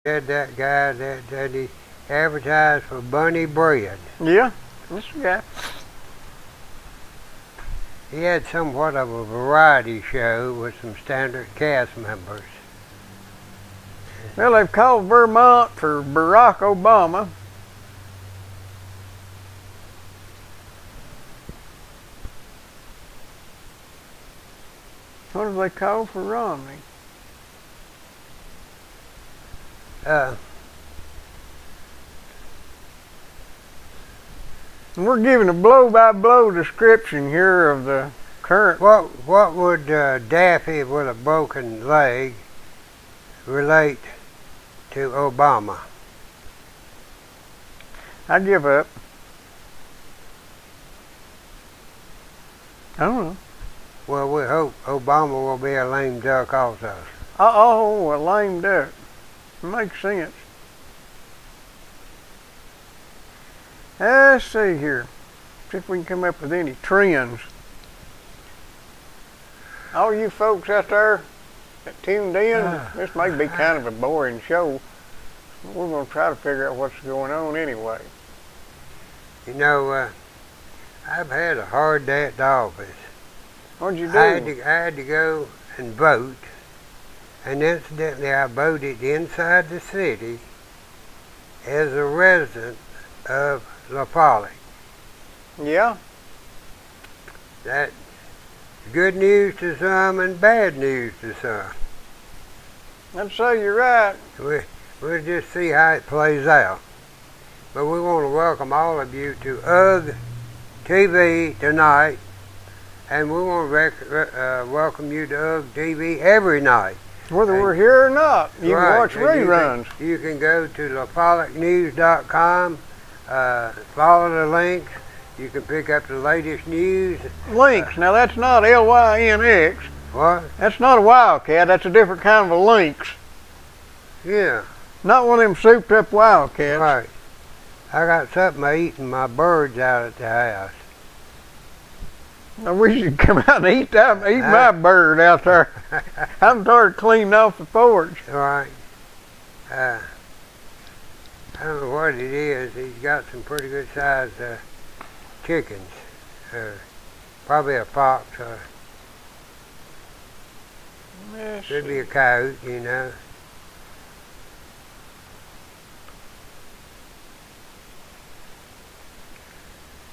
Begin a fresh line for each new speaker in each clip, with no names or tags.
Had that guy that he advertised for Bunny Bread.
Yeah, this guy.
He had somewhat of a variety show with some standard cast members.
Well, they've called Vermont for Barack Obama. What have they called for Ronnie? We're giving a blow-by-blow description here of the current.
What would Daffy with a broken leg relate to Obama?
I give up. I don't know.
Well, we hope Obama will be a lame duck also.
Uh-oh, a lame duck. Makes sense. Let's see here. See if we can come up with any trends. All you folks out there that tuned in, this may be kind of a boring show. We're going to try to figure out what's going on anyway.
You know, I've had a hard day at the office.
What'd you do?
I had to go and vote, and incidentally I voted inside the city as a resident of La Follette.
Yeah?
That's good news to some and bad news to some.
I'd say you're right.
We'll just see how it plays out. But we want to welcome all of you to UGG TV tonight, and we want to welcome you to UGG TV every night.
Whether we're here or not, you can watch reruns.
You can go to lafollettenews.com, follow the links. You can pick up the latest news.
Links. Now that's not L-Y-N-X.
What?
That's not a wildcat. That's a different kind of a lynx.
Yeah.
Not one of them souped up wildcats.
Right. I got something eating my birds out at the house.
Now we should come out and eat my bird out there. I'm tired of cleaning off the porch.
Right. I don't know what it is. He's got some pretty good sized chickens. Probably a fox or could be a coyote, you know.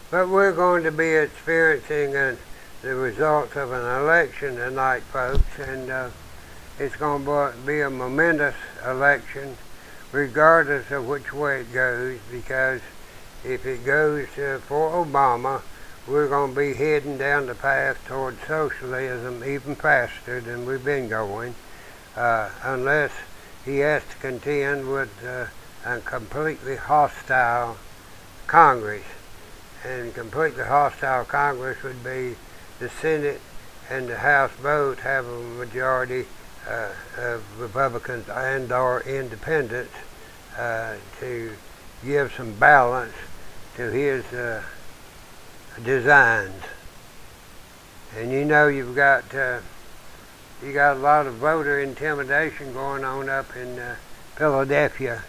But we're going to be experiencing the results of an election tonight, folks, and it's going to be a momentous election regardless of which way it goes, because if it goes for Obama, we're going to be heading down the path toward socialism even faster than we've been going, unless he has to contend with a completely hostile Congress. And completely hostile Congress would be the Senate and the House both have a majority of Republicans and or independents to give some balance to his designs. And you know you got a lot of voter intimidation going on up in Philadelphia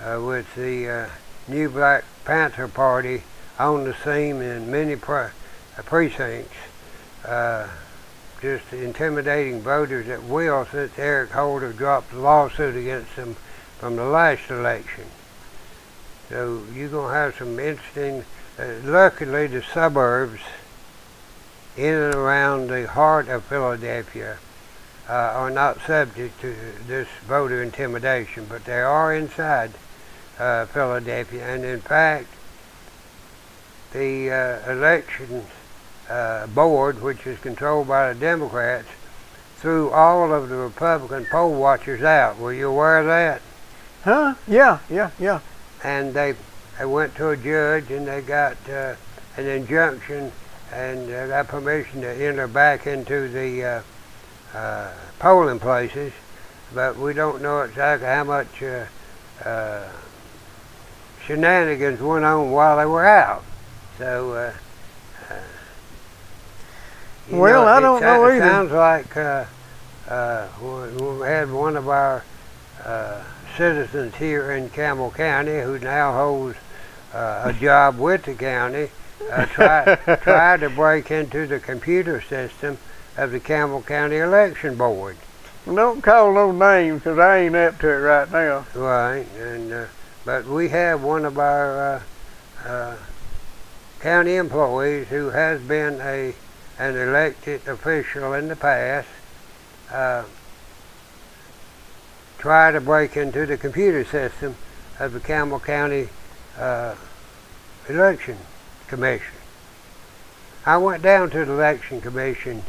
with the new Black Panther Party on the scene in many precincts, just intimidating voters at will since Eric Holder dropped a lawsuit against them from the last election. So you're going to have some interesting, luckily the suburbs in and around the heart of Philadelphia are not subject to this voter intimidation, but they are inside Philadelphia, and in fact the election board, which is controlled by the Democrats, threw all of the Republican poll watchers out. Were you aware of that?
Huh? Yeah.
And they went to a judge and they got an injunction and got permission to enter back into the polling places, but we don't know exactly how much shenanigans went on while they were out. So,
well, I don't know either.
It sounds like we had one of our citizens here in Campbell County who now holds a job with the county try to break into the computer system of the Campbell County Election Board.
Don't call no names, because I ain't up to it right now.
Right, and but we have one of our county employees who has been an elected official in the past try to break into the computer system of the Campbell County Election Commission. I went down to the Election Commission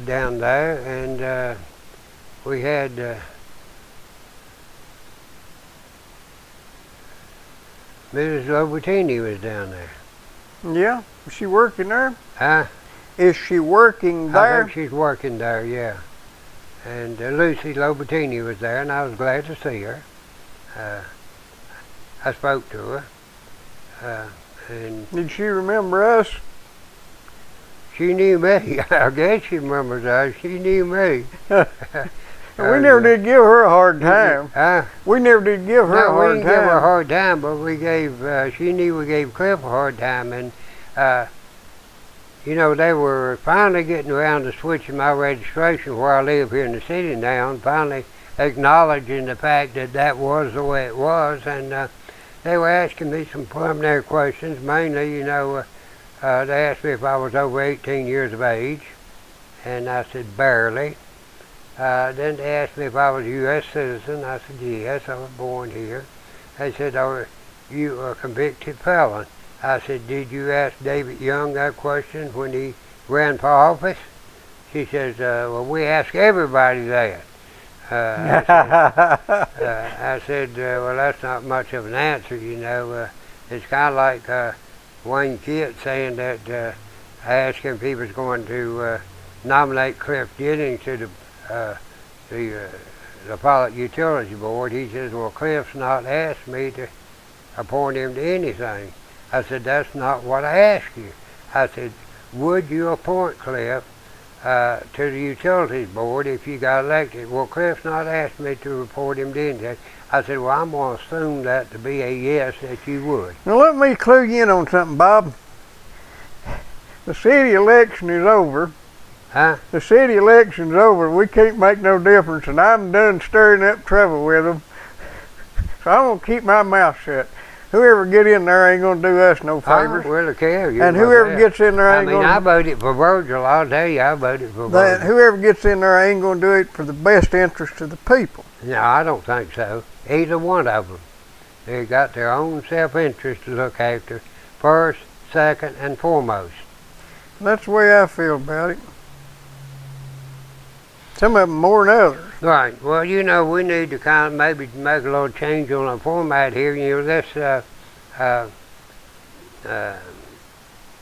down there, and we had Mrs. Lobertini was down there.
Yeah? Is she working there?
Huh?
Is she working there?
I think she's working there, yeah. And Lucy Lobertini was there, and I was glad to see her. I spoke to her. And
did she remember us?
She knew me. I guess she remembers us. She knew me.
We never did give her a hard time. We never did give her a hard time.
No, we didn't give her a hard time, but we gave, she knew we gave Cliff a hard time. And, you know, they were finally getting around to switching my registration where I live here in the city now, and finally acknowledging the fact that that was the way it was. And they were asking me some preliminary questions, mainly, you know, they asked me if I was over 18 years of age, and I said barely. Then they asked me if I was a U.S. citizen. I said yes, I was born here. They said, are you a convicted felon? I said, did you ask David Young that question when he ran for office? She says, well, we ask everybody that. I said, well, that's not much of an answer, you know. It's kind of like Wayne Kitt saying that I asked him if he was going to nominate Cliff Jennings to the Public Utilities Board. He says, well, Cliff's not asked me to appoint him to anything. I said, that's not what I asked you. I said, would you appoint Cliff to the Utilities Board if you got elected? Well, Cliff's not asked me to report him to anything. I said, well, I'm going to assume that to be a yes, that you would.
Now, let me clue you in on something, Bob. The city election is over.
Huh?
The city election's over. We can't make no difference, and I'm done stirring up trouble with them. So I'm going to keep my mouth shut. Whoever get in there ain't going to do us no favors.
I don't really care.
And whoever gets in there ain't going to...
I voted for Virgil. I'll tell you, I voted for Virgil.
Whoever gets in there ain't going to do it for the best interest of the people.
No, I don't think so. Either one of them. They got their own self-interest to look after, first, second, and foremost.
That's the way I feel about it. Some of them more than others.
Right. Well, you know, we need to kind of maybe make a little change on the format here. You know, this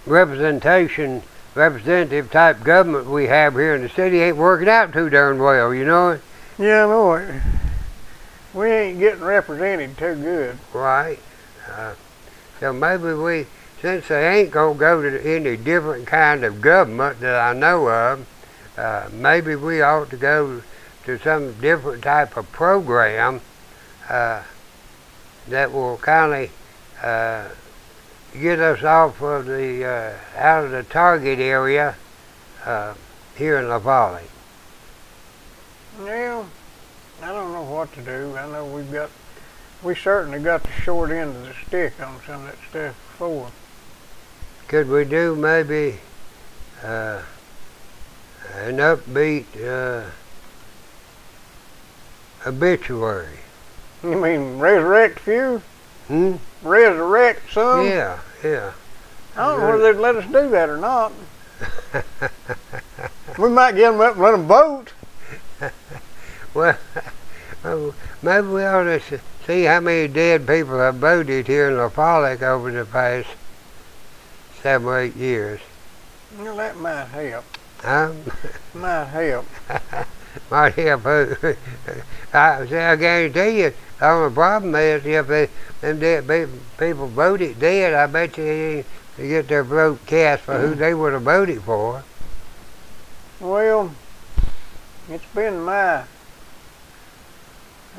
representative type government we have here in the city ain't working out too darn well, you know?
Yeah, I know it. We ain't getting represented too good.
Right. So maybe since they ain't going to go to any different kind of government that I know of, maybe we ought to go to some different type of program that will kind of get us off of the out of the target area here in La Valley.
Well, I don't know what to do. I know we certainly got the short end of the stick on some of that stuff before.
Could we do maybe an upbeat obituary?
You mean resurrect few?
Hmm?
Resurrect some?
Yeah, yeah.
I don't know whether they'd let us do that or not. We might get them up and let them vote.
Well, maybe we ought to see how many dead people have voted here in La Pollock over the past 7 or 8 years.
Well, that might help.
Huh?
Might help.
Might help who? I guarantee you, the only problem is if them dead people voted dead, I bet you they get their vote cast for who they would have voted for.
Well, it's been my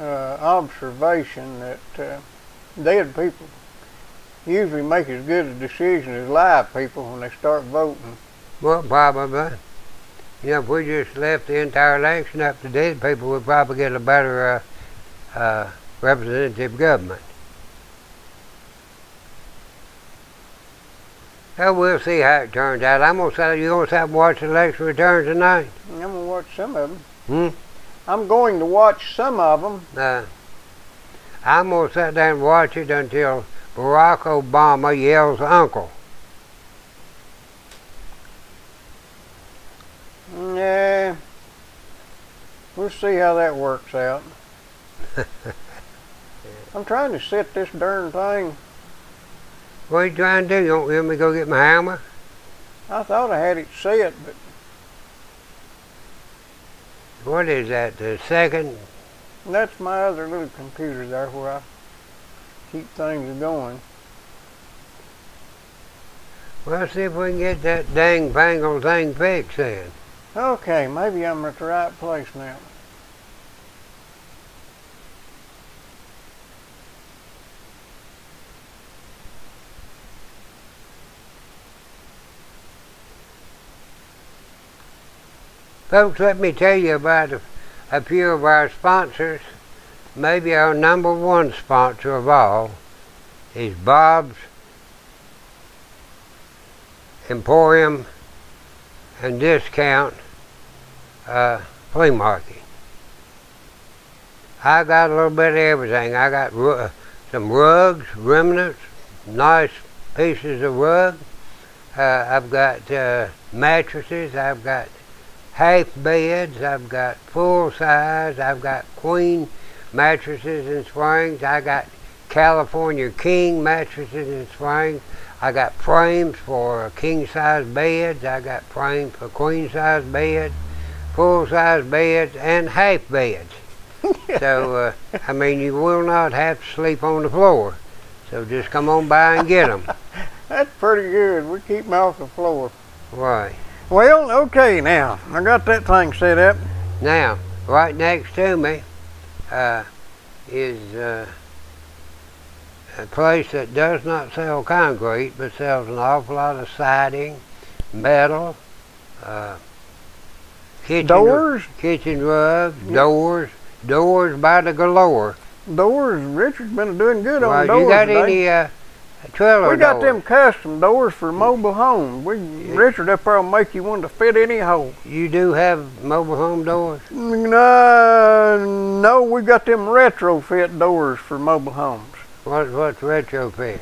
observation that dead people usually make as good a decision as live people when they start voting.
Well, probably. You know, if we just left the entire election up to dead people, we'd probably get a better representative government. Well, we'll see how it turns out. I'm gonna say, you gonna sit and watch the election return tonight?
I'm gonna watch some of them.
Hmm?
I'm going to watch some of them.
I'm gonna sit down and watch it until Barack Obama yells uncle.
Yeah, we'll see how that works out. I'm trying to set this darn thing.
What are you trying to do? You want me to go get my hammer?
I thought I had it set, but
What is that, the second?
that's my other little computer there where I keep things going.
Well, let's see if we can get that dang fangled thing fixed then.
Okay, maybe I'm at the right place now.
Folks, let me tell you about a few of our sponsors. Maybe our number one sponsor of all is Bob's Emporium and Discount Flea Market. I got a little bit of everything. I got some rugs, remnants, nice pieces of rug. I've got mattresses. I've got half beds. I've got full size. I've got queen mattresses and springs. I got California king mattresses and springs. I got frames for king size beds. I got frames for queen size beds, full size beds, and half beds. So, I mean, you will not have to sleep on the floor. So just come on by and get them.
That's pretty good. We keep them off the floor.
Right.
Well, okay now. I got that thing set up.
Now, right next to me is a place that does not sell concrete, but sells an awful lot of siding, metal,
Doors?
kitchen rugs, doors by the galore.
Doors, Richard's been doing good on
Right,
doors
you got
today.
any trailer
We got
doors?
them custom doors for mobile homes. Richard up there will make you one to fit any hole.
You do have mobile home doors?
No, we got them retrofit doors for mobile homes.
What's retrofit?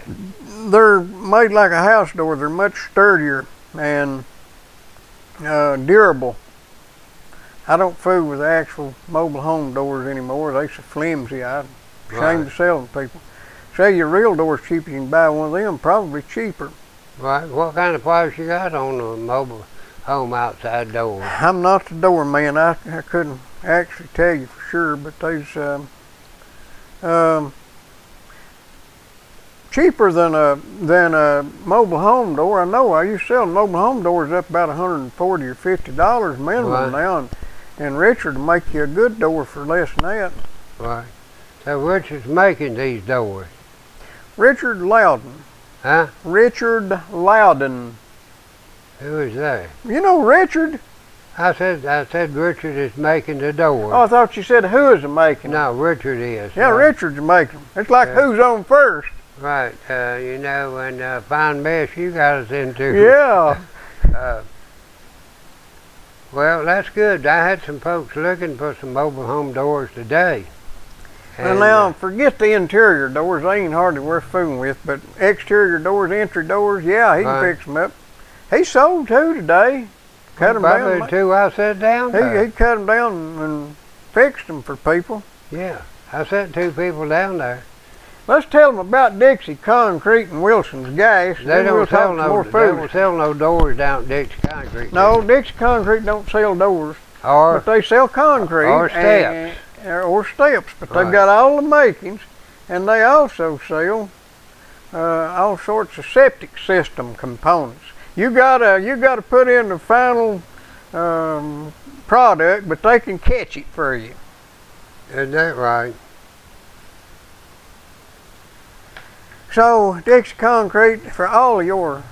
They're made like a house door. They're much sturdier and durable. I don't fool with the actual mobile home doors anymore. They're so flimsy. I'm ashamed to sell them to people. Sell you real doors cheap. You can buy one of them, probably cheaper.
Right. What kind of price you got on a mobile home outside door?
I'm not the doorman. I couldn't actually tell you for sure, but there's cheaper than a mobile home door. I know. I used to sell mobile home doors up about $140 or $50 minimum now, and Richard will make you a good door for less than that.
Right. So Richard's making these doors.
Richard Loudon.
Huh?
Richard Loudon.
Who is that?
You know Richard?
I said Richard is making the door.
Oh, I thought you said who is making them.
No, Richard is.
Yeah,
right?
Richard's making them. It's like who's on first.
Right. You know, and fine mess you got us into.
Yeah.
Well, that's good. I had some folks looking for some mobile home doors today.
And now, forget the interior doors. They ain't hardly worth fooling with. But exterior doors, entry doors, yeah, he can fix them up. He sold two today. Cut them down.
Probably two I set down there.
He cut them down and fixed them for people.
Yeah, I set two people down there.
Let's tell them about Dixie Concrete and Wilson's Gas.
They don't sell no doors down at Dixie Concrete.
No, Dixie Concrete don't sell doors.
But
they sell concrete.
Or steps.
Or steps, but they've got all the makings, and they also sell all sorts of septic system components. You gotta put in the final product, but they can catch it for you.
Isn't that right?
So Dixie Concrete, for all of your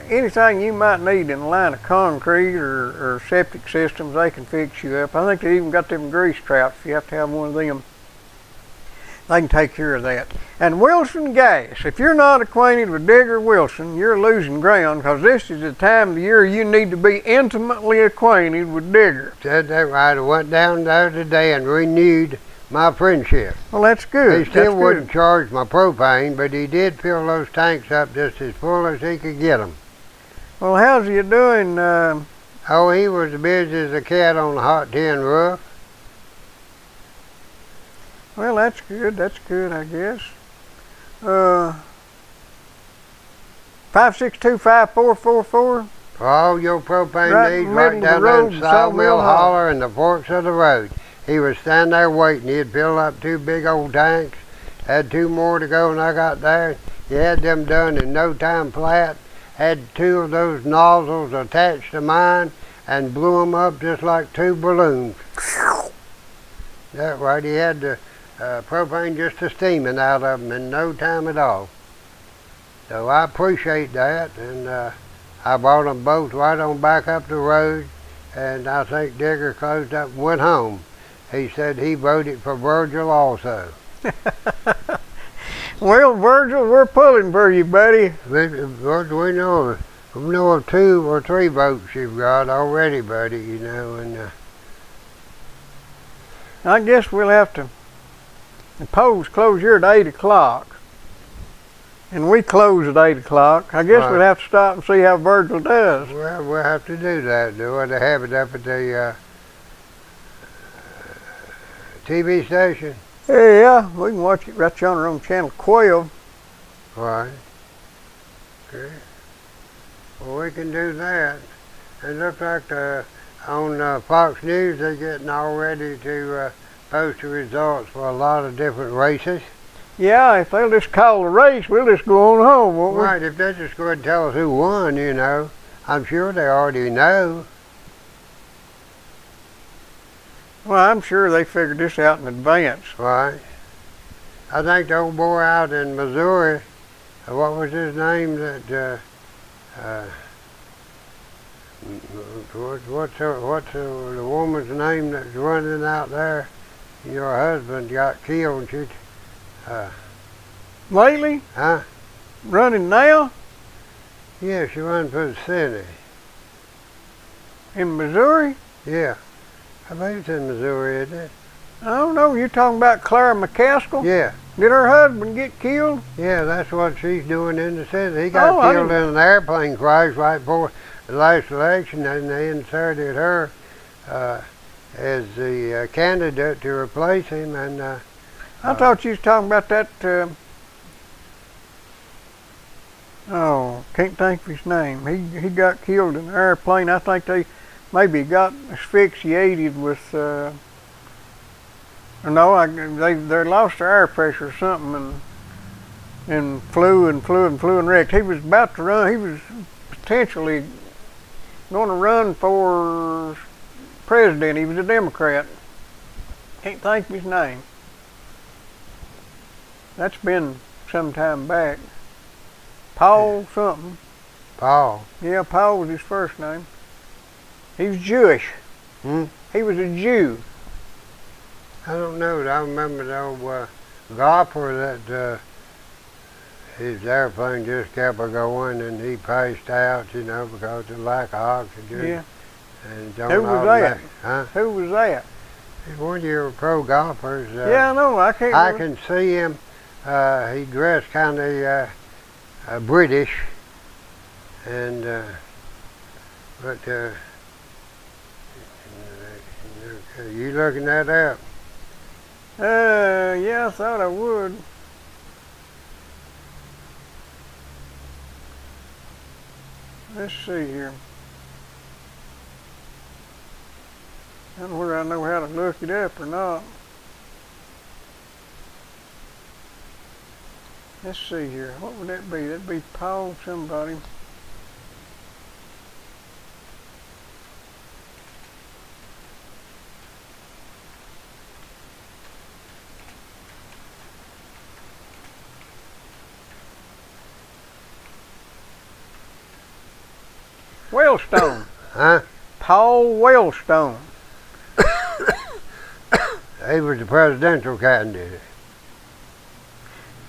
anything you might need in a line of concrete or septic systems, they can fix you up. I think they even got them grease traps if you have to have one of them. They can take care of that. And Wilson Gas, if you're not acquainted with Digger Wilson, you're losing ground, because this is the time of the year you need to be intimately acquainted with Digger.
Said that right. I went down there today and renewed my friendship.
Well, that's good.
He still wouldn't charge my propane, but he did fill those tanks up just as full as he could get them.
Well, how's he doing?
Oh, he was as busy as a cat on a hot tin roof.
Well, that's good. That's good, I guess. 562-5444.
For all your propane needs, right down there in Sawmill Holler and the forks of the road. He was standing there waiting. He had filled up 2 big old tanks. Had 2 more to go when I got there. He had them done in no time flat. Had 2 of those nozzles attached to mine and blew them up just like 2 balloons. That's right. He had the propane just a steaming out of them in no time at all. So I appreciate that, and I brought them both right on back up the road, and I think Digger closed up and went home. He said he voted for Virgil also.
Well, Virgil, we're pulling for you, buddy.
Virgil, we know of 2 or 3 votes you've got already, buddy, you know, and
I guess we'll have to. The polls close here at 8 o'clock, and we close at 8 o'clock. I guess we'll have to stop and see how Virgil does.
Well, we'll have to do that. They have it up at the TV station.
Yeah, we can watch it right yonder on channel 12.
Right. Okay. Well, we can do that. It looks like on Fox News they're getting all ready to post the results for a lot of different races.
Yeah, if they'll just call the race, we'll just go on home, won't we?
Right, if they just go ahead and tell us who won, you know. I'm sure they already know.
Well, I'm sure they figured this out in advance.
Right. I think the old boy out in Missouri, what was his name that, what's the woman's name that's running out there? Your husband got killed,
Lately?
Huh?
Running now?
Yeah, she ran for the Senate.
In Missouri?
Yeah. I believe it's in Missouri, isn't it?
I don't know. You're talking about Clara McCaskill?
Yeah.
Did her husband get killed?
Yeah, that's what she's doing in the Senate. He got killed in an airplane crash right before the last election, and they inserted her as the candidate to replace him. And
I thought you was talking about that. Can't think of his name. He got killed in an airplane. I think they maybe got asphyxiated with. They lost their air pressure or something and flew and wrecked. He was about to run. He was potentially going to run for president. He was a Democrat. Can't think of his name. That's been some time back. Paul something.
Paul.
Yeah, Paul was his first name. He was Jewish.
Hmm?
He was a Jew.
I don't know. I remember the old golfer that his airplane just kept going and he passed out, you know, because of the lack of oxygen.
Yeah.
And
Who was that?
Huh?
Who was that?
He's one of your pro golfers.
Yeah, I know. I can't.
I can see him. He dressed kind of British, and but you looking that up?
Yeah, I thought I would. Let's see here. I don't know whether I know how to look it up or not. Let's see here. What would that be? That'd be Paul somebody. Wellstone.
Huh?
Paul Wellstone.
He was the presidential candidate.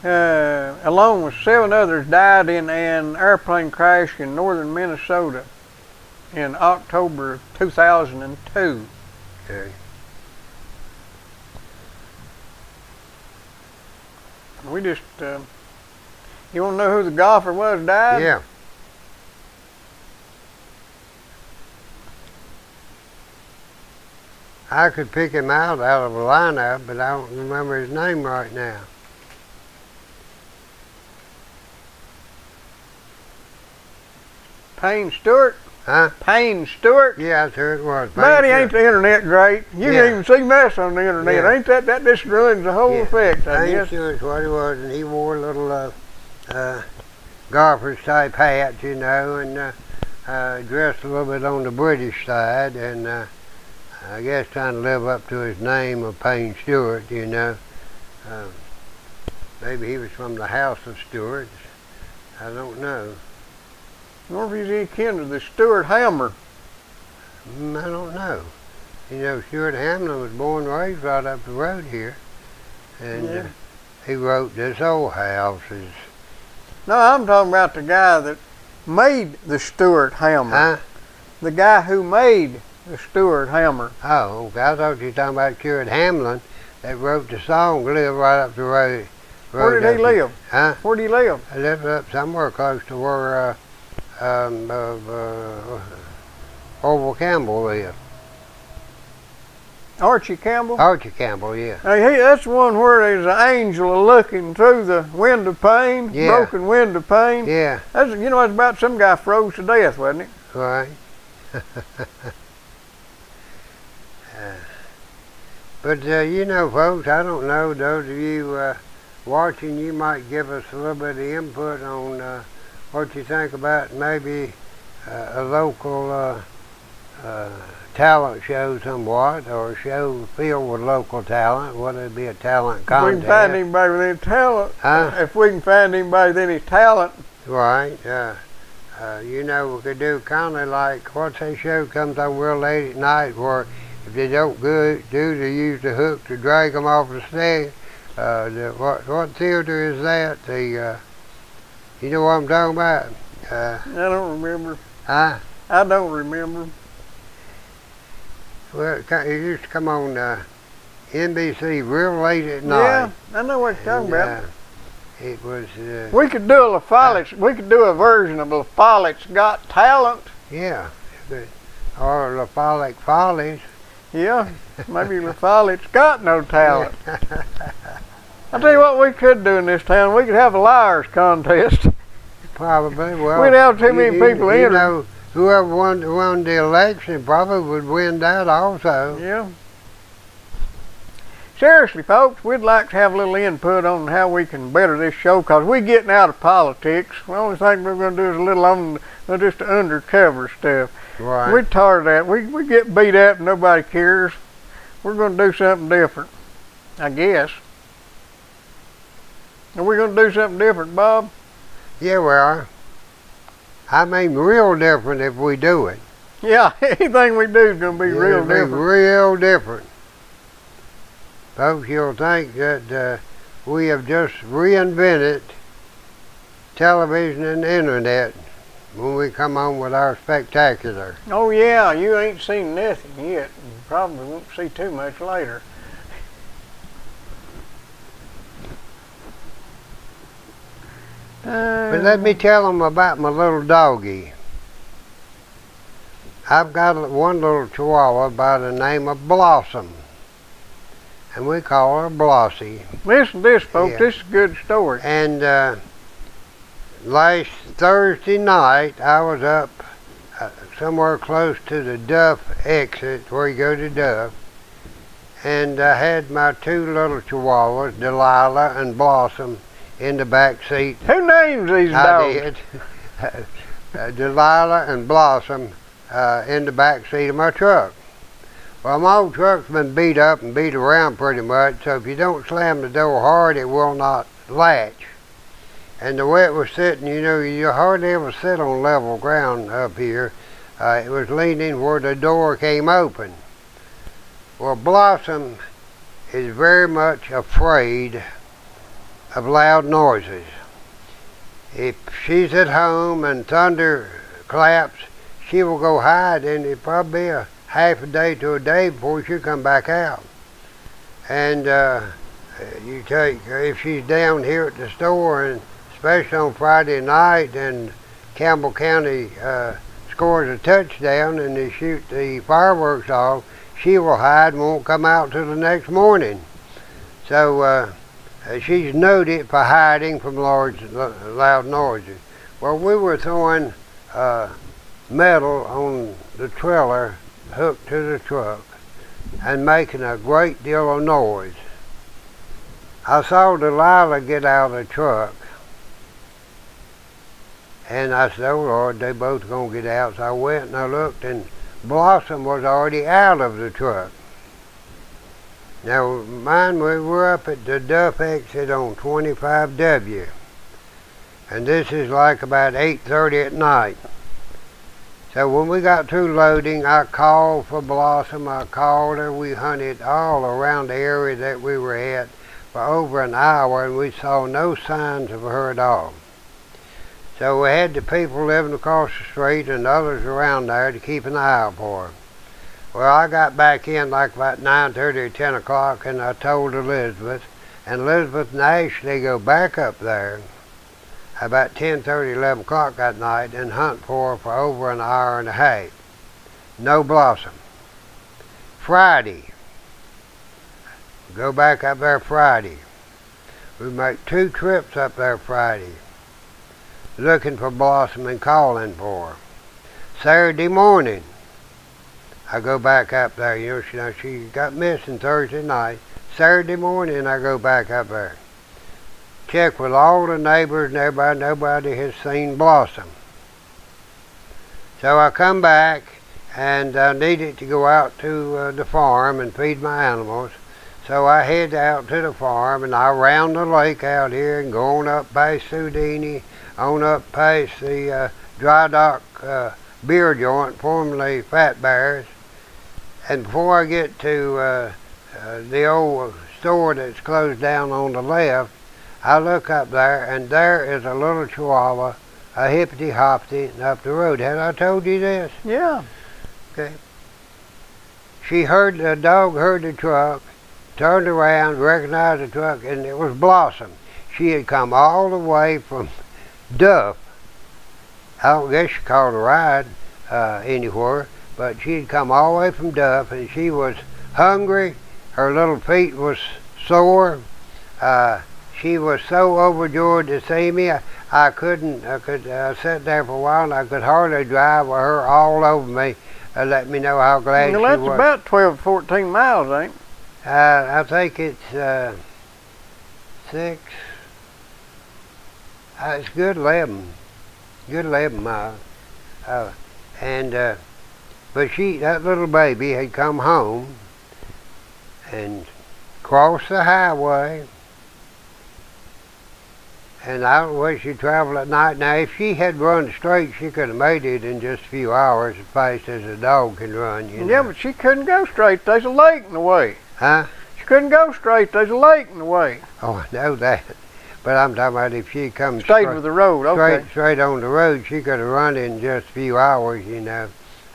Along with 7 others, died in an airplane crash in northern Minnesota in October of 2002.
Okay.
We just, you want to know who the golfer was died?
Yeah. I could pick him out of a lineup, but I don't remember his name right now.
Payne Stewart?
Huh?
Payne Stewart?
Yeah, sure it was.
Buddy, ain't the internet great? You
Yeah.
can even see mess on the internet.
Yeah.
Ain't that just ruins the whole effect, I
Payne
guess.
Stewart's what he was, and he wore a little golfer's type hat, you know, and dressed a little bit on the British side, and I guess trying to live up to his name of Payne Stewart, you know. Maybe he was from the House of Stewarts. I don't know.
I wonder if he's any kin to the Stuart Hammer.
I don't know. You know, Stuart Hamlin was born and raised right up the road here, and he wrote "This Old House Is."
No, I'm talking about the guy that made the Stuart Hammer.
Huh?
The guy who made the Stuart Hammer.
Oh, okay. I thought you were talking about Stuart Hamlin that wrote the song "Live Right Up the Road."
Where did he live?
Huh?
Where did he live?
I lived up somewhere close to where Orville Campbell lived.
Archie Campbell?
Archie Campbell, yeah.
Hey, that's the one where there's an angel looking through the window pane,
Yeah.
broken window pane.
Yeah,
That's, you know, it's about some guy froze to death, wasn't it?
right. But you know, folks, I don't know, those of you watching, you might give us a little bit of input on what you think about maybe a local talent show somewhat, or a show filled with local talent, whether it be a talent
If we
contest.
can find anybody with any talent,
Huh?
if we can find anybody with any talent,
Right. You know, we could do kind of like, what's that show comes on real late at night where if they don't they use the hook to drag them off the stage. What theater is that? You know what I'm talking about?
I don't remember.
Huh?
I don't remember.
Well, it used to come on NBC real late at night.
Yeah, I know what you're talking about.
It was.
We could do a we could do a version of La Follett's Got Talent.
Yeah, or La Follette Follies.
Yeah, maybe La Follett's got no talent. I'll tell you what we could do in this town. We could have a liars contest.
Probably. Well,
we'd have too many people
you
enter.
know, whoever won the election probably would win that also.
Yeah. Seriously, folks, we'd like to have a little input on how we can better this show, because we're getting out of politics. The only thing we're going to do is a little on just the undercover stuff.
Right.
We're tired of that. We get beat up and nobody cares. We're going to do something different, I guess. Are we going to do something different, Bob?
Yeah, we are. I mean, real different if we do it.
Yeah, anything we do is going to be real
It'll be
different.
real different. Folks, you'll think that we have just reinvented television and the internet when we come on with our spectacular.
Oh yeah, you ain't seen nothing yet. You probably won't see too much later.
But let me tell them about my little doggie. I've got one little chihuahua by the name of Blossom, and we call her Blossie.
Listen to this, folks.
Yeah.
This is a good story.
And last Thursday night, I was up somewhere close to the Duff exit, where you go to Duff, and I had my two little chihuahuas, Delilah and Blossom, in the back seat.
Who names these
I
dogs?
did. Delilah and Blossom in the back seat of my truck. Well, my old truck's been beat up and beat around pretty much, so if you don't slam the door hard, it will not latch. And the way it was sitting, you know, you hardly ever sit on level ground up here. it was leaning where the door came open. Well, Blossom is very much afraid of loud noises. If she's at home and thunder claps, she will go hide, and it'll probably be a half a day to a day before she'll come back out. And you take, if she's down here at the store, and especially on Friday night, and Campbell County scores a touchdown and they shoot the fireworks off, she will hide and won't come out till the next morning. So she's noted for hiding from loud noises. Well, we were throwing metal on the trailer hooked to the truck and making a great deal of noise. I saw Delilah get out of the truck, and I said, "Oh Lord, they both gonna get out." So I went and I looked, and Blossom was already out of the truck. Now, mind, we were up at the Duff exit on 25W, and this is like about 8:30 at night. So when we got through loading, I called for Blossom. I called her. We hunted all around the area that we were at for over an hour, and we saw no signs of her at all. So we had the people living across the street and others around there to keep an eye out for her. Well, I got back in like about 9:30 or 10 o'clock, and I told Elizabeth, and Elizabeth and Ashley go back up there about 10:30, 11 o'clock that night and hunt for her for over an hour and a half. No Blossom. Friday, go back up there Friday. We make 2 trips up there Friday, looking for Blossom and calling for her. Saturday morning, I go back up there. You know, she got missing Thursday night. Saturday morning, I go back up there. Check with all the neighbors and everybody. Nobody has seen Blossom. So I come back, and I needed to go out to the farm and feed my animals. So I head out to the farm, and I round the lake out here and go on up past Houdini, on up past the dry dock beer joint, formerly Fat Bears. And before I get to the old store that's closed down on the left, I look up there, and there is a little chihuahua, a hippity-hoppity, up the road. Had I told you this?
Yeah.
Okay. The dog heard the truck, turned around, recognized the truck, and it was Blossom. She had come all the way from Duff. I don't guess she called a ride anywhere, but she had come all the way from Duff, and she was hungry. Her little feet was sore. She was so overjoyed to see me. I sat there for a while, and I could hardly drive with her all over me, let me know how glad she was.
Well, that's about 12 to 14 miles, ain't it?
I think it's 6. It's good 11 miles. But that little baby had come home and crossed the highway, and I don't know where she traveled at night. Now, if she had run straight, she could have made it in just a few hours, as fast as a dog can run, you know.
Yeah, but she couldn't go straight. There's a lake in the way.
Huh?
She couldn't go straight. There's a lake in the way.
Oh, I know that. But I'm talking about if she come
Stayed with the road, okay.
Straight on the road, she could have run in just a few hours, you know.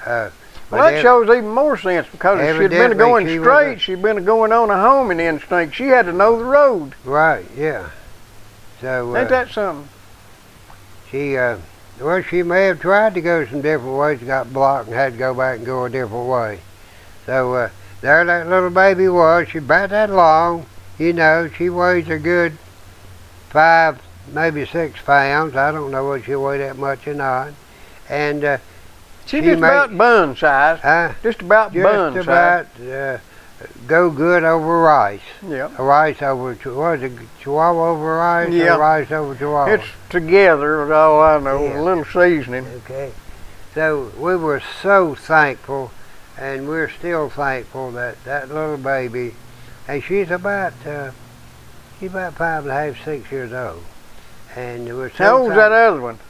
Well, that shows even more sense, because if she'd been going straight, she'd been going on a homing instinct. She had to know the road.
Right, yeah. So
ain't that something?
Well, she may have tried to go some different ways, got blocked, and had to go back and go a different way. So there that little baby was. She's about that long, you know. She weighs a good 5, maybe 6 pounds. I don't know whether she weighed that much or not. And
she's just about bun size. Just about bun size. Just
about go good over rice.
Yeah.
Rice over, what is it, Chihuahua over rice?
Yeah.
Or rice over Chihuahua?
It's together, is all I know,
yeah.
A little seasoning.
Okay. So we were so thankful, and we're still thankful that that little baby, and she's about 5 and a half, 6 years old. And we're so
How old's that other one?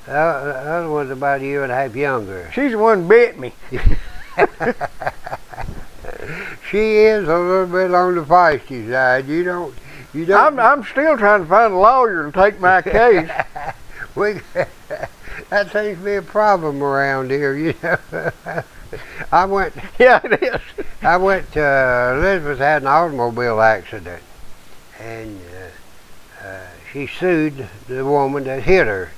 The other one's about a year and a half younger.
She's the one that bit me.
She is a little bit on the feisty side. You don't.
I'm still trying to find a lawyer to take my case.
That seems to be a problem around here, you know. I went.
Yeah, it is.
I went to Elizabeth had an automobile accident, and she sued the woman that hit her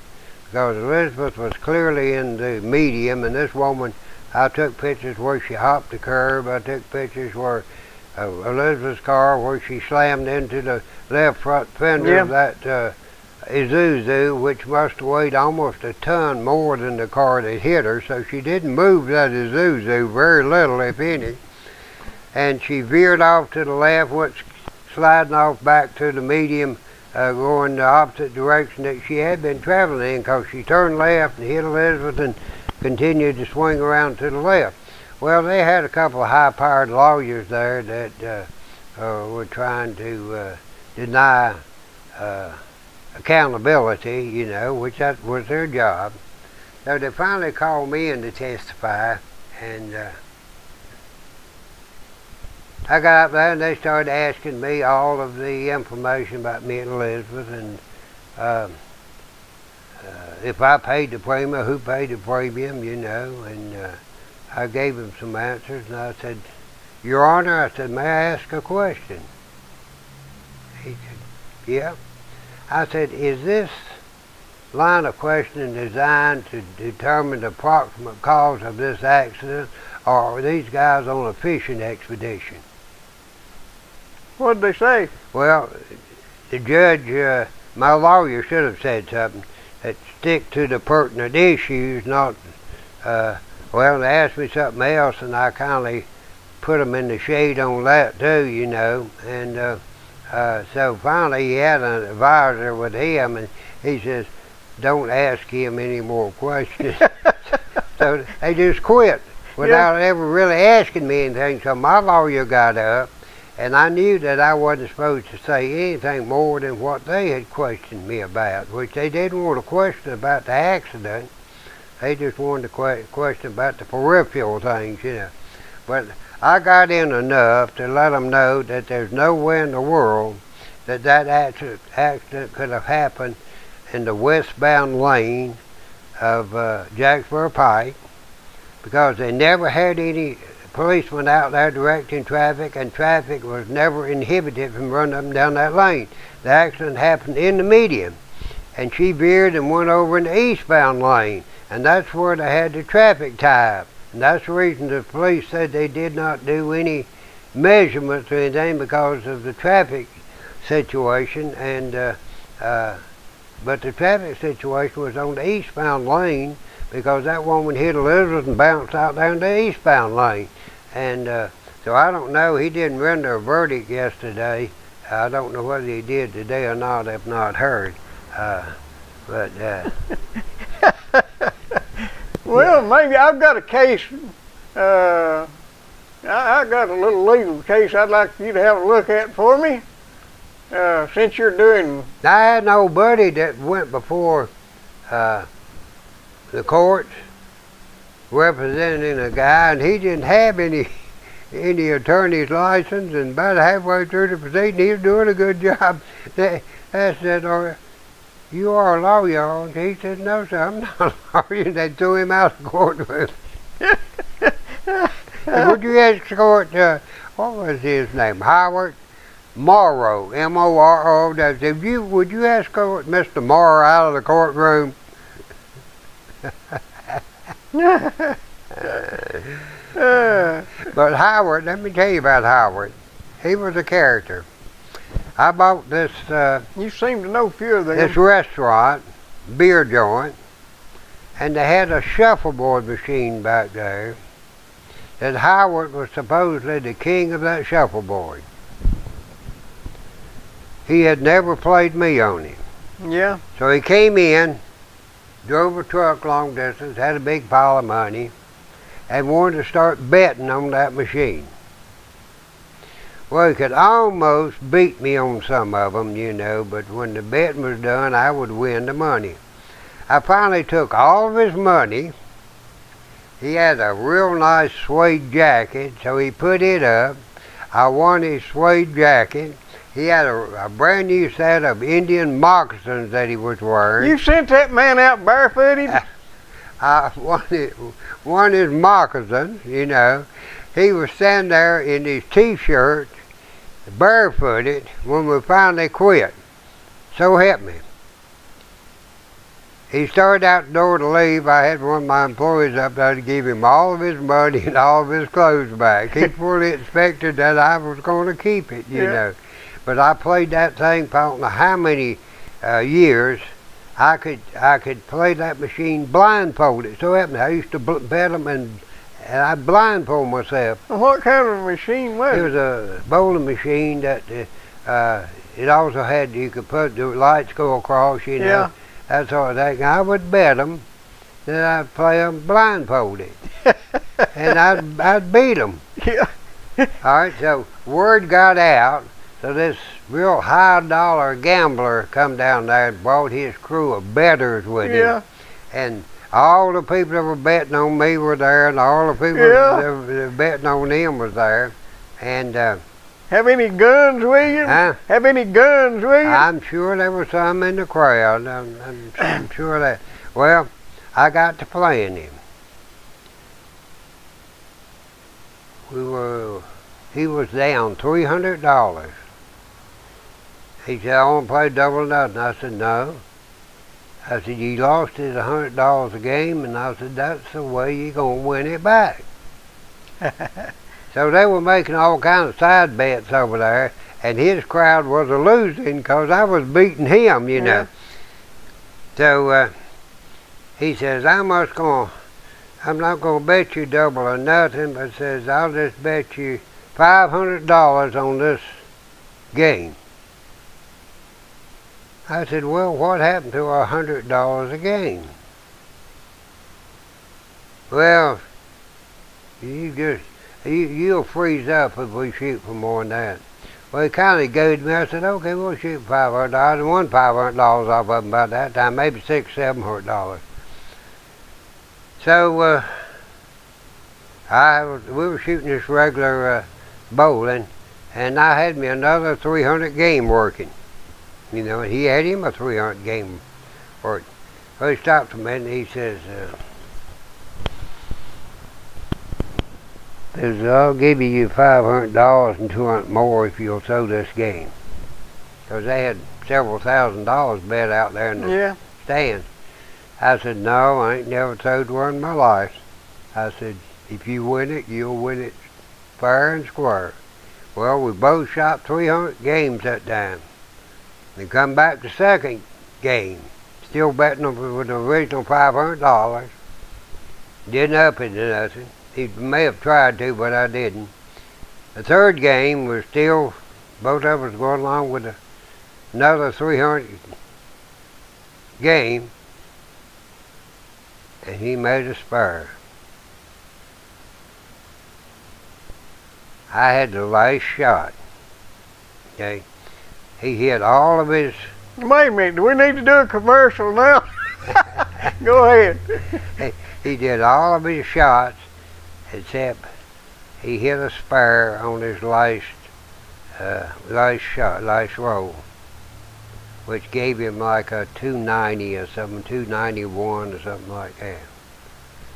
because Elizabeth was clearly in the medium, and this woman. I took pictures where she hopped the curb. I took pictures where Elizabeth's car where she slammed into the left front fender of that Isuzu, which must have weighed almost a ton more than the car that hit her. So she didn't move that Isuzu, very little, if any. And she veered off to the left, went sliding off back to the medium, going the opposite direction that she had been traveling in, because she turned left and hit Elizabeth and continued to swing around to the left. Well, they had a couple of high-powered lawyers there that were trying to deny accountability, you know, which that was their job. So they finally called me in to testify, and I got up there and they started asking me all of the information about me and Elizabeth, and if I paid the premium, who paid the premium, you know, and I gave him some answers, and I said, Your Honor, I said, may I ask a question? He said, yeah. I said, is this line of questioning designed to determine the approximate cause of this accident, or are these guys on a fishing expedition?
What did they say?
Well, the judge, my lawyer should have said something. That stick to the pertinent issues, not, well, they asked me something else, and I kindly put them in the shade on that too, you know, and so finally he had an advisor with him, and he says, don't ask him any more questions. So they just quit without ever really asking me anything. So my lawyer got up, and I knew that I wasn't supposed to say anything more than what they had questioned me about, which they didn't want to question about the accident. They just wanted to question about the peripheral things, you know. But I got in enough to let them know that there's no way in the world that that accident could have happened in the westbound lane of Jacksboro Pike, because they never had any policemen out there directing traffic, and traffic was never inhibited from running up and down that lane. The accident happened in the median, and she veered and went over in the eastbound lane, and that's where they had the traffic tie up. And that's the reason the police said they did not do any measurements or anything because of the traffic situation, and but the traffic situation was on the eastbound lane, because that woman hit Elizabeth and bounced out down the eastbound lane. And so I don't know, he didn't render a verdict yesterday. I don't know whether he did today or not. I've not heard.
Well, maybe I've got a case. I got a little legal case I'd like you to have a look at for me. Since you're doing...
I had an old buddy that went before the courts representing a guy, and he didn't have any attorney's license, and about halfway through the proceeding he was doing a good job. They said, you are a lawyer, aren't you? He said, no sir, I'm not a lawyer. They threw him out of the courtroom. Would you ask the court, what was his name? Howard Morrow, M-O-R-O. Would you ask Mr. Morrow out of the courtroom? But Howard, let me tell you about Howard. He was a character. I bought this
you seem to know a few of them.
This restaurant, beer joint, and they had a shuffleboard machine back there that Howard was supposedly the king of that shuffleboard. He had never played me on him.
Yeah.
So he came in, drove a truck long distance, had a big pile of money, and wanted to start betting on that machine. Well, he could almost beat me on some of them, you know, but when the betting was done, I would win the money. I finally took all of his money. He had a real nice suede jacket, so he put it up. I won his suede jacket. He had a brand new set of Indian moccasins that he was wearing.
You sent that man out barefooted?
I won his moccasins, you know. He was standing there in his t-shirt, barefooted, when we finally quit. So help me. He started out the door to leave. I had one of my employees up there to give him all of his money and all of his clothes back. He fully expected that I was going to keep it, you know. But I played that thing for I don't know how many years. I could play that machine blindfolded. So help me. I used to bet them and I'd blindfold myself.
What kind of machine was it?
It was a bowling machine that it also had, you could put the lights go across, you know. That sort of thing. I would bet them, then I'd play them blindfolded, and I'd beat them.
Yeah.
All right, so word got out. So this real high-dollar gambler come down there and brought his crew of bettors with him, and all the people that were betting on me were there, and all the people that were betting on him was there, and.
Have any guns with you?
Huh?
Have any guns with you?
I'm sure there was some in the crowd. I'm sure that. Well, I got to playing him. He was down $300. He said, I want to play double or nothing. I said, no. I said, you lost it $100 a game, and I said, that's the way you're going to win it back. So they were making all kinds of side bets over there, and his crowd was a losing because I was beating him, you know. So he says, I'm not going to bet you double or nothing, but says, I'll just bet you $500 on this game. I said, well, what happened to $100 a game? Well, you'll freeze up if we shoot for more than that. Well, he kind of goaded me. I said, okay, we'll shoot $500. I won $500 off of him by that time, maybe $600-700. So we were shooting this regular bowling, and I had me another 300 game working. You know, he had him a 300 game working. Well, he stopped a minute and he says, I'll give you $500 and $200 more if you'll throw this game. Because they had several $1,000s bet out there in the stands. I said, no, I ain't never throwed one in my life. I said, if you win it, you'll win it fair and square. Well, we both shot 300 games that time. And come back the second game, still betting them with the original $500. Didn't up it to nothing. He may have tried to, but I didn't. The third game was still, both of us going along with another 300 game, and he made a spare. I had the last shot. Okay, he hit all of his.
Wait a minute, do we need to do a commercial now? Go ahead.
He did all of his shots, except he hit a spare on his last shot, last roll, which gave him like a 290 or something, 291 or something like that.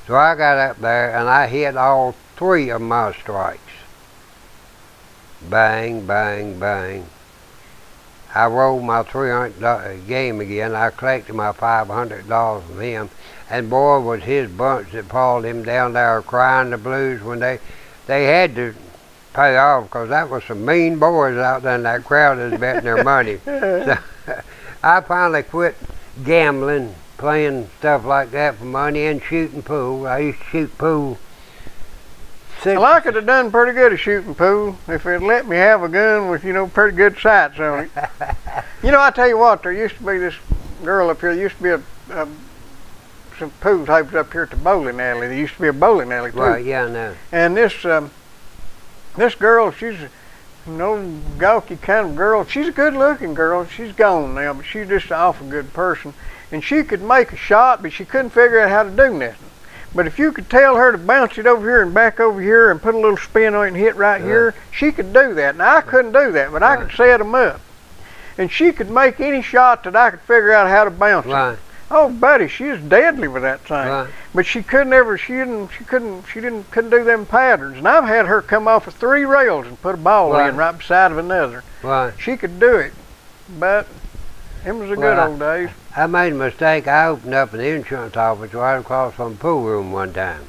So I got up there and I hit all three of my strikes. Bang, bang, bang. I rolled my $300 game again. I collected my $500 from him. And boy, was his bunch that followed him down there crying the blues when they had to pay off, because that was some mean boys out there in that crowd that was betting their money. So I finally quit gambling, playing stuff like that for money, and shooting pool. I used to shoot pool.
Well, I could have done pretty good at shooting pool if it let me have a gun with, you know, pretty good sights on it. You know, I tell you what, there used to be this girl up here. There used to be some pool tables up here at the bowling alley. There used to be a bowling alley too.
Right, yeah, I know.
And this girl, no gawky kind of girl. She's a good-looking girl. She's gone now, but she's just an awful good person. And she could make a shot, but she couldn't figure out how to do nothing. But if you could tell her to bounce it over here and back over here and put a little spin on it and hit right here, she could do that. Now, I couldn't do that, but I could set them up. And she could make any shot that I could figure out how to bounce it. Oh, buddy, she was deadly with that thing. But she couldn't do them patterns. And I've had her come off of 3 rails and put a ball in right beside of another. She could do it, but it was the good old days.
I made a mistake. I opened up an insurance office right across from the pool room one time.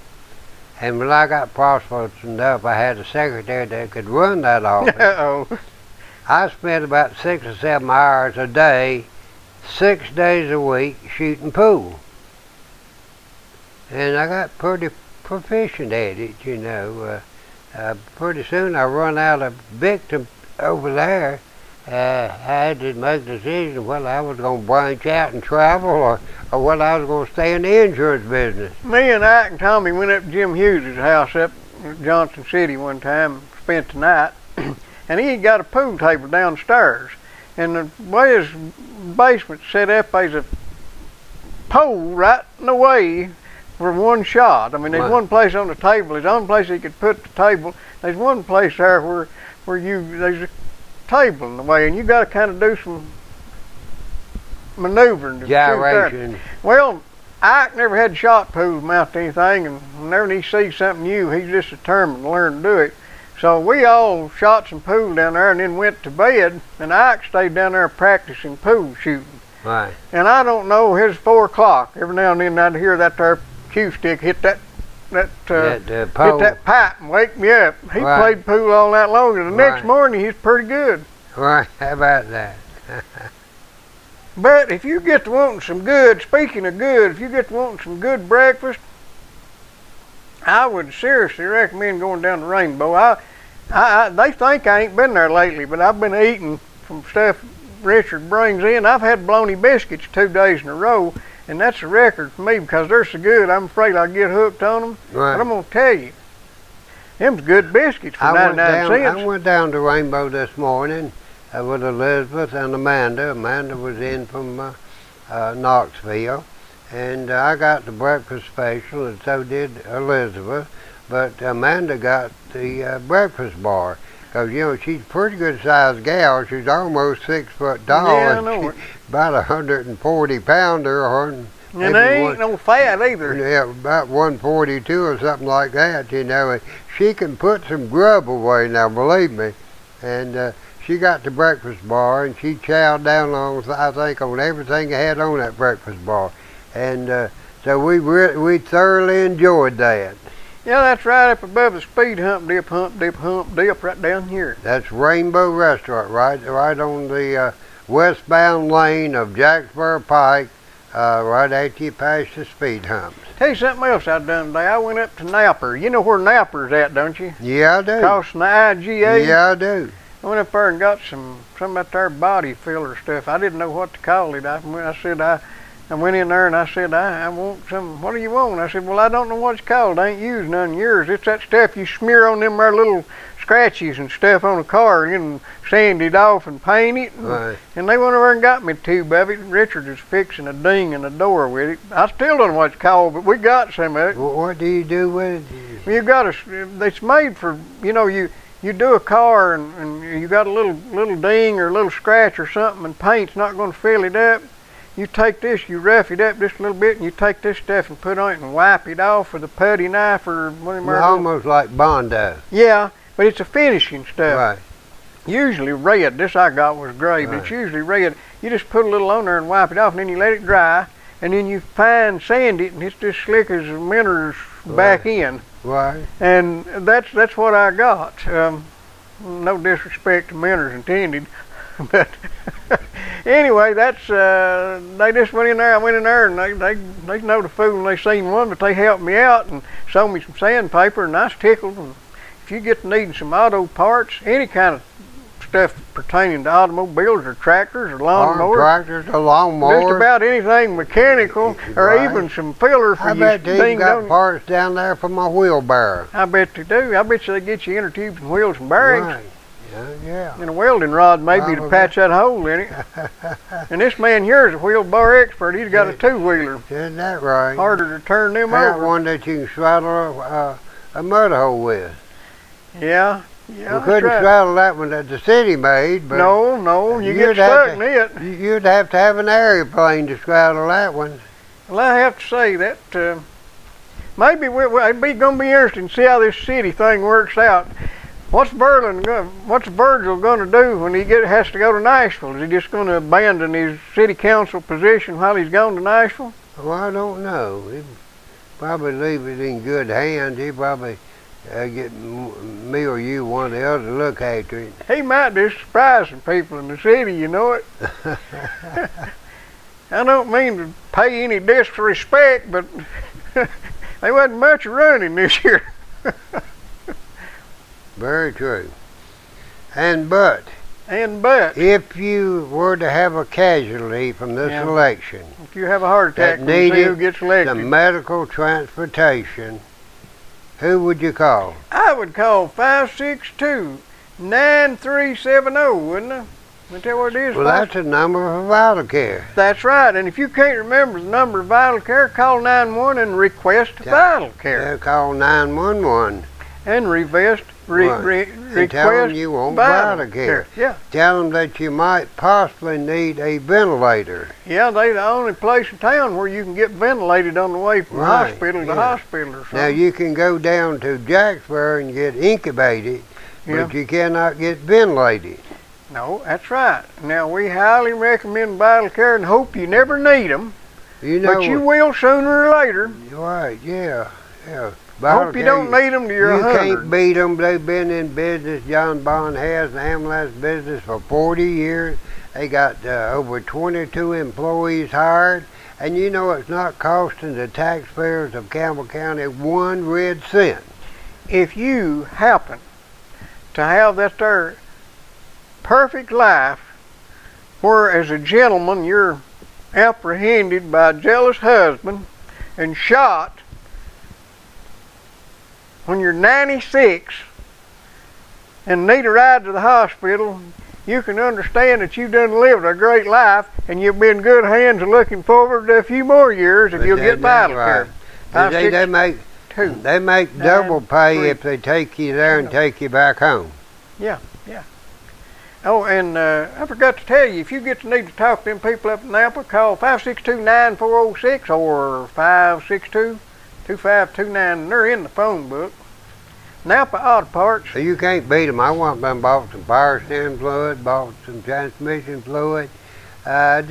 And when I got prosperous enough, I had a secretary that could run that office. I spent about 6 or 7 hours a day, 6 days a week, shooting pool. And I got pretty proficient at it, you know. Pretty soon I run out of victims over there. I had to make a decision whether I was going to branch out and travel or whether I was going to stay in the insurance business.
Me and Ike and Tommy went up to Jim Hughes' house up in Johnson City one time and spent the night. And he got a pool table downstairs. And the way his basement's set up, there's a pole right in the way for one shot. I mean, there's one place on the table. There's one place he could put the table. There's one place there where there's a table in the way, and you got to kind of do some maneuvering.
Gyration.
Well, Ike never had shot pools mount to anything, and whenever he sees something new, he's just determined to learn to do it. So we all shot some pool down there and then went to bed, and Ike stayed down there practicing pool shooting. And I don't know, it was 4 o'clock. Every now and then I'd hear that there cue stick hit that pipe and wake me up. He played pool all night long, and the next morning he's pretty good.
How about that?
But if you get to wanting some good, speaking of good, if you get to wanting some good breakfast, I would seriously recommend going down to Rainbow. They think I ain't been there lately, but I've been eating from stuff Richard brings in. I've had bologna biscuits 2 days in a row, and that's a record for me because they're so good. I'm afraid I'll get hooked on them. But I'm going to tell you, them's good biscuits for 99 cents.
I went down to Rainbow this morning with Elizabeth and Amanda. Amanda was in from Knoxville. And I got the breakfast special, and so did Elizabeth. But Amanda got the breakfast bar. Because, you know, she's a pretty good sized gal. She's almost 6 foot tall.
Yeah, I know it.
About 140 pounder.
And they ain't no fat either.
Yeah, about 142 or something like that, you know. And she can put some grub away now, believe me. And she got the breakfast bar, and she chowed down on, I think, on everything I had on that breakfast bar. And so we thoroughly enjoyed that.
Yeah, that's right up above the speed hump, dip, right down here.
That's Rainbow Restaurant, right on the westbound lane of Jacksboro Pike, right after you pass the speed humps.
Tell you something else I done today. I went up to Napper. You know where Napper's at, don't you?
Yeah, I do.
Crossing the IGA.
Yeah, I do.
I went up there and got some of that there body filler stuff. I didn't know what to call it. I went in there and I said, I want some, what do you want? I said, well, I don't know what it's called. I ain't used none of yours. It's that stuff you smear on them there little scratches and stuff on a car and sand it off and paint it. And they went over and got me a tube of it. Richard is fixing a ding in the door with it. I still don't know what it's called, but we got some of it.
Well, what do you do with it?
You got it's made for, you know, you do a car and you got a little ding or a little scratch or something, and paint's not going to fill it up. You take this, you rough it up just a little bit, and you take this stuff and put on it and wipe it off with a putty knife or whatever.
Almost like Bondo.
Yeah, but it's a finishing stuff. Usually red. This I got was gray, but it's usually red. You just put a little on there and wipe it off, and then you let it dry, and then you fine sand it, and it's just slick as the minerals back in. And that's what I got. No disrespect to minerals intended, but anyway, that's they just went in there. I went in there, and they know the fool, and they seen one, but they helped me out and sold me some sandpaper, and I was tickled. And if you get to needing some auto parts, any kind of stuff pertaining to automobiles or tractors or lawnmowers,
tractors or lawnmowers,
just about anything mechanical, or even some fillers for
I bet they've got parts down there for my wheelbarrow.
I bet they do. I bet you they get you inner tubes and wheels and bearings.
Yeah.
And a welding rod maybe to patch that hole in it. And this man here's a wheel bar expert. He's got a two-wheeler.
Isn't that right?
Harder to turn them
I got
over.
one that you can straddle a mud hole with.
Yeah. Yeah,
we couldn't straddle that one that the city made, but
no, you get stuck in it.
You'd have to have an airplane to straddle that one.
Well, I have to say that maybe it'd be going to be interesting to see how this city thing works out. What's Virgil going to do when he has to go to Nashville? Is he just going to abandon his city council position while he's gone to Nashville?
Well, I don't know. He'd probably leave it in good hands. He'd probably get me or you, one of the others, to look after it.
He might be surprising people in the city, you know it. I don't mean to pay any disrespect, but there wasn't much running this year.
Very true. But if you were to have a casualty from this election,
if you have a heart attack
that
when you see who
needed
gets elected,
the medical transportation, who would you call?
I would call 562-9370, wouldn't I? Let me tell you what it is.
Well, that's a number for Vital Care.
That's right. And if you can't remember the number of Vital Care, call 911 and request Vital Care.
Call 911.
And request
tell them you want Vital Care.
Yeah.
Tell them that you might possibly need a ventilator.
Yeah, they're the only place in town where you can get ventilated on the way from hospital to hospital or something.
Now, you can go down to Jacksboro and get incubated, but you cannot get ventilated.
No, that's right. Now, we highly recommend Vital Care and hope you never need them, but you will sooner or later.
Right, yeah.
Hope you don't need them to your 100.
You can't beat them. They've been in business. John Bond has an ambulance business for 40 years. They got over 22 employees hired. And you know it's not costing the taxpayers of Campbell County 1 red cent.
If you happen to have that there perfect life where as a gentleman you're apprehended by a jealous husband and shot when you're 96 and need a ride to the hospital, you can understand that you've done lived a great life and you'll be in good hands and looking forward to a few more years if you'll get Vital Care.
They make double pay if they take you there and take you back home.
Yeah. Oh, and I forgot to tell you, if you get to need to talk to them people up in Napa, call 562-9406 or 562-2529. They're in the phone book. Napa Auto Parts.
So you can't beat them. I went and bought some power steering fluid, bought some transmission fluid. I'm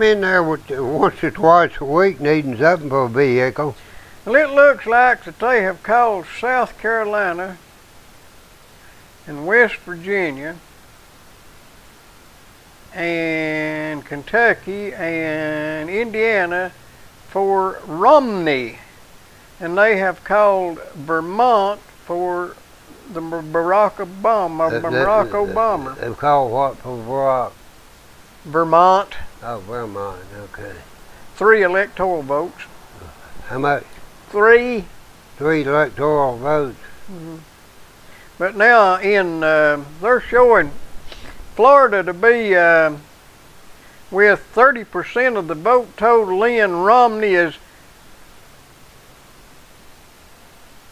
in there once or twice a week needing something for a vehicle.
Well, it looks like that they have called South Carolina and West Virginia and Kentucky and Indiana for Romney, and they have called Vermont for the Barack Obama.
They've called what for Barack?
Vermont.
Oh, Vermont, okay.
3 electoral votes.
How much?
3.
3 electoral votes.
Mm-hmm. But now they're showing Florida to be with 30% of the vote total in. Romney is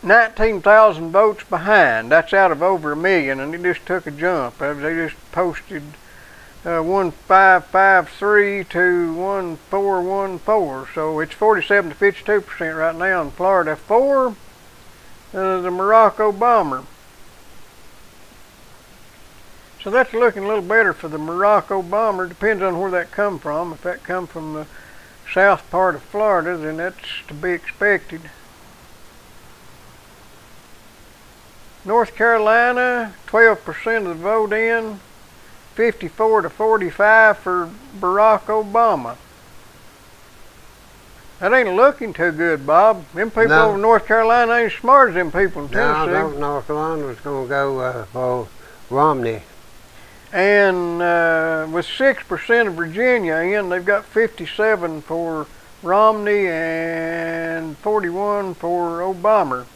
19,000 votes behind. That's out of over 1 million, and it just took a jump. They just posted 1553 to 1414, so it's 47 to 52% right now in Florida for the Barack Obama. So that's looking a little better for the Barack Obama. Depends on where that come from. If that come from the south part of Florida, then that's to be expected. North Carolina, 12% of the vote in, 54 to 45 for Barack Obama. That ain't looking too good, Bob. Them people over in North Carolina ain't as smart as them people in Tennessee.
No, North Carolina's going to go for Romney.
And with 6% of Virginia in, they've got 57 for Romney and 41 for Obama.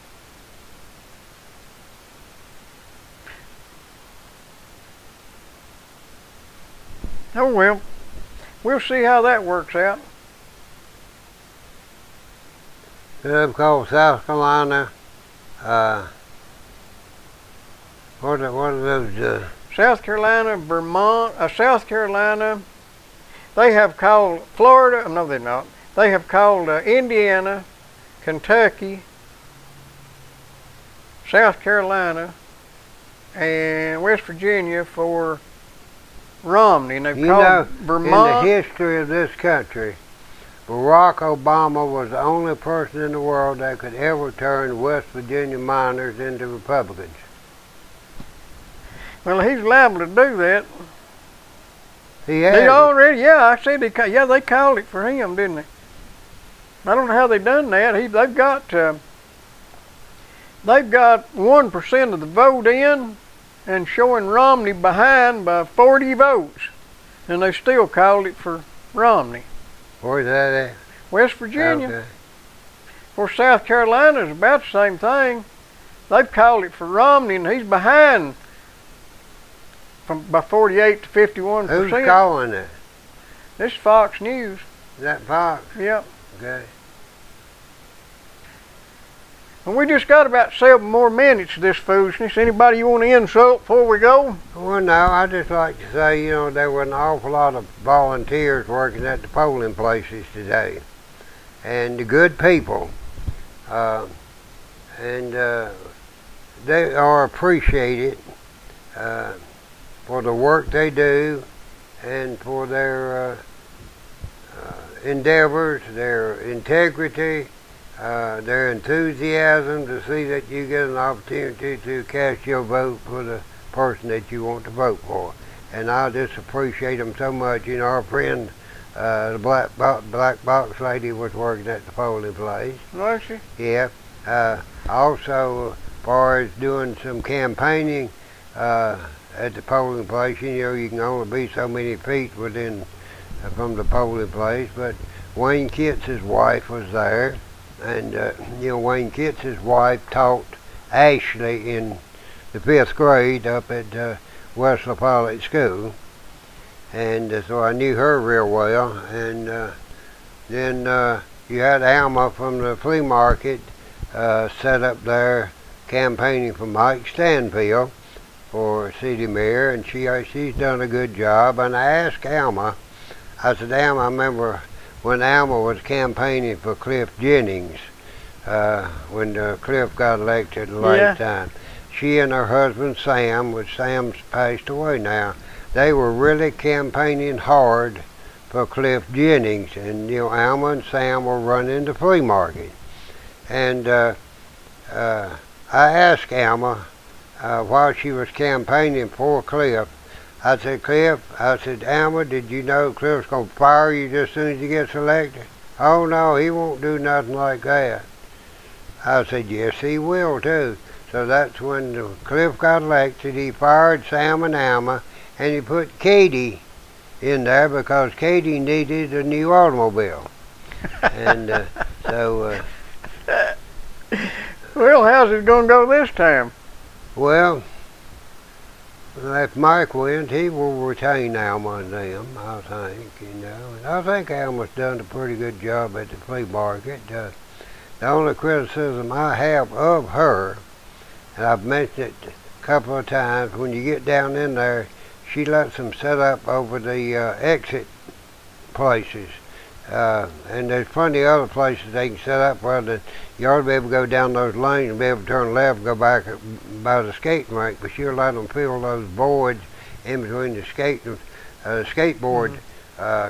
Oh well, we'll see how that works out.
Of course, South Carolina. What are those?
South Carolina, Vermont, South Carolina. They have called Florida. No, they're not. They have called Indiana, Kentucky, South Carolina, and West Virginia for Romney. And they've called Vermont.
In the history of this country, Barack Obama was the only person in the world that could ever turn West Virginia miners into Republicans.
Well, he's liable to do that.
He has.
They already, yeah, I said they called it for him, didn't they? I don't know how they done that. They've got 1% of the vote in, and showing Romney behind by 40 votes, and they still called it for Romney.
Where's that at?
West Virginia.
Okay.
Of course, South Carolina is about the same thing. They've called it for Romney, and he's behind by 48 to 51%.
Who's calling it?
This is Fox News.
Is that Fox?
Yep.
Okay.
And we just got about 7 more minutes of this foolishness. Anybody you want to insult before we go?
Well, no, I just like to say, you know, there were an awful lot of volunteers working at the polling places today. And the good people. And they are appreciated for the work they do and for their endeavors, their integrity, their enthusiasm to see that you get an opportunity to cast your vote for the person that you want to vote for. And I just appreciate them so much. You know, our friend, the black box lady, was working at the polling place.
Was she?
Yeah. Also, as far as doing some campaigning at the polling place, you know, you can only be so many feet within from the polling place. But Wayne Kitts' wife was there. And, you know, Wayne Kitts' wife taught Ashley in the 5th grade up at Wesley Public School. And so I knew her real well. And then you had Alma from the flea market set up there campaigning for Mike Stanfield for city mayor. And she's done a good job. And I asked Alma, I said, Alma, I remember when Alma was campaigning for Cliff Jennings, when Cliff got elected the last time, she and her husband Sam, which Sam's passed away now, they were really campaigning hard for Cliff Jennings. And, you know, Alma and Sam were running the flea market. And I asked Alma while she was campaigning for Cliff, I said, Cliff, I said, Alma, did you know Cliff's going to fire you just as soon as he gets elected? Oh, no, he won't do nothing like that. I said, yes, he will, too. So that's when Cliff got elected. He fired Sam and Alma, and he put Katie in there because Katie needed a new automobile. And so...
well, how's it going to go this time?
Well... if Mike wins, he will retain Alma and them, I think, you know. And I think Alma's done a pretty good job at the flea market. The only criticism I have of her, and I've mentioned it a couple of times, when you get down in there, she lets them set up over the exit places. And there's plenty of other places they can set up where you ought to be able to go down those lanes and be able to turn left and go back by the skating rink, but she'll let them fill those voids in between the skateboard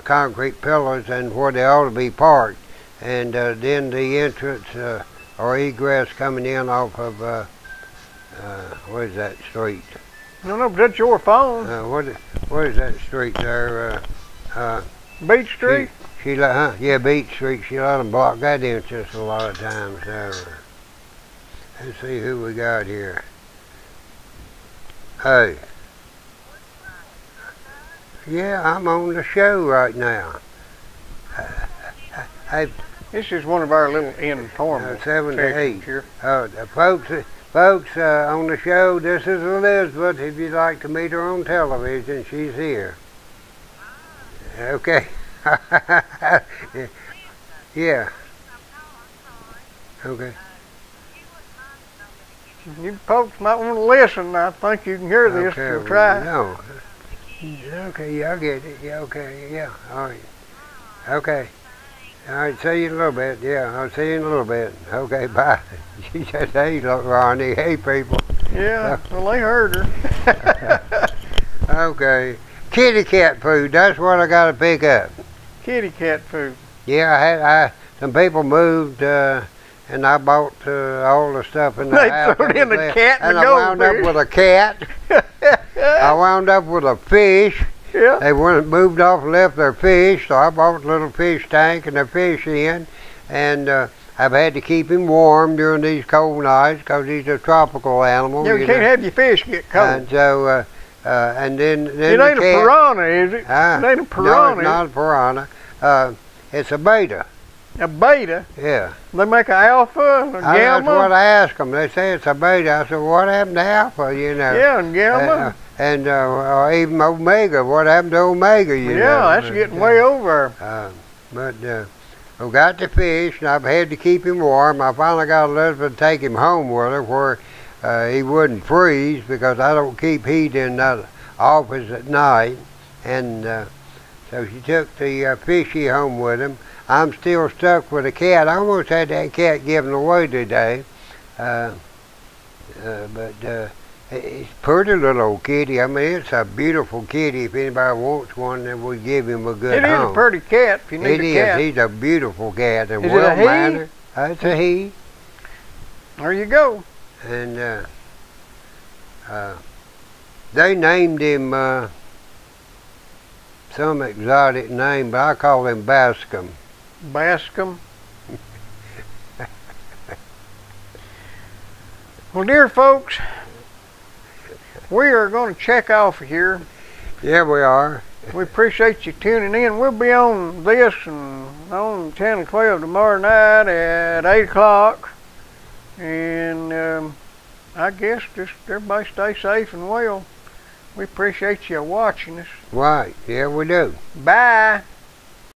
concrete pillars and where they ought to be parked. And then the entrance or egress coming in off of, what is that street?
No, but that's your phone.
What is that street there?
Beach Street?
She yeah, Beach Street. She let them block that entrance a lot of times. Let's see who we got here. Hey. Yeah, I'm on the show right now.
This is one of our little informal
7 to 8
here.
Folks, on the show, this is Elizabeth. If you'd like to meet her on television, she's here. Okay. Yeah. Okay.
You folks might want to listen. I think you can hear this if
Okay.
you try.
No. Okay. Yeah, I get it. Yeah. Okay. Yeah. All right. Okay. All right. See you in a little bit. Yeah. I'll see you in a little bit. Okay. Bye. She said, "Hey, look, Ronnie. Hey, people."
Yeah. Well, they heard her.
Okay. Kitty cat food. That's what I got to pick up.
Kitty cat food.
Yeah. Some people moved. And I bought all the stuff in the house.
They threw it in the cat and
I wound up with a cat. I wound up with a fish.
Yeah.
They moved off and left their fish, so I bought a little fish tank and a fish in. And I've had to keep him warm during these cold nights because he's a tropical animal.
Yeah, you can't have your fish get cold.
And so, and then
it ain't a piranha, is it? It ain't a piranha.
No, it's not a piranha. It's a beta.
A beta?
Yeah.
They make an alpha and a gamma?
That's what I asked them. They say it's a beta. I said, what happened to alpha, you know?
Yeah, and gamma.
And even omega. What happened to omega, you know?
Yeah, that's getting way over.
But we got the fish, and I've had to keep him warm. I finally got Elizabeth to take him home with her where he wouldn't freeze because I don't keep heat in the office at night. And so she took the fishy home with him. I'm still stuck with a cat. I almost had that cat given away today. But it's a pretty little old kitty. I mean, it's a beautiful kitty. If anybody wants one, then we'll give him a good home.
It is a pretty cat if you need a cat.
It is. He's a beautiful cat. And
is it a he?
It's a he.
There you go.
And they named him some exotic name, but I call him Bascom.
Bascom. Well, dear folks, we are going to check off here.
Yeah, we are.
We appreciate you tuning in. We'll be on this and on 10 and 12 tomorrow night at 8 o'clock. And I guess just everybody stay safe and well. We appreciate you watching us.
Right. Yeah, we do.
Bye.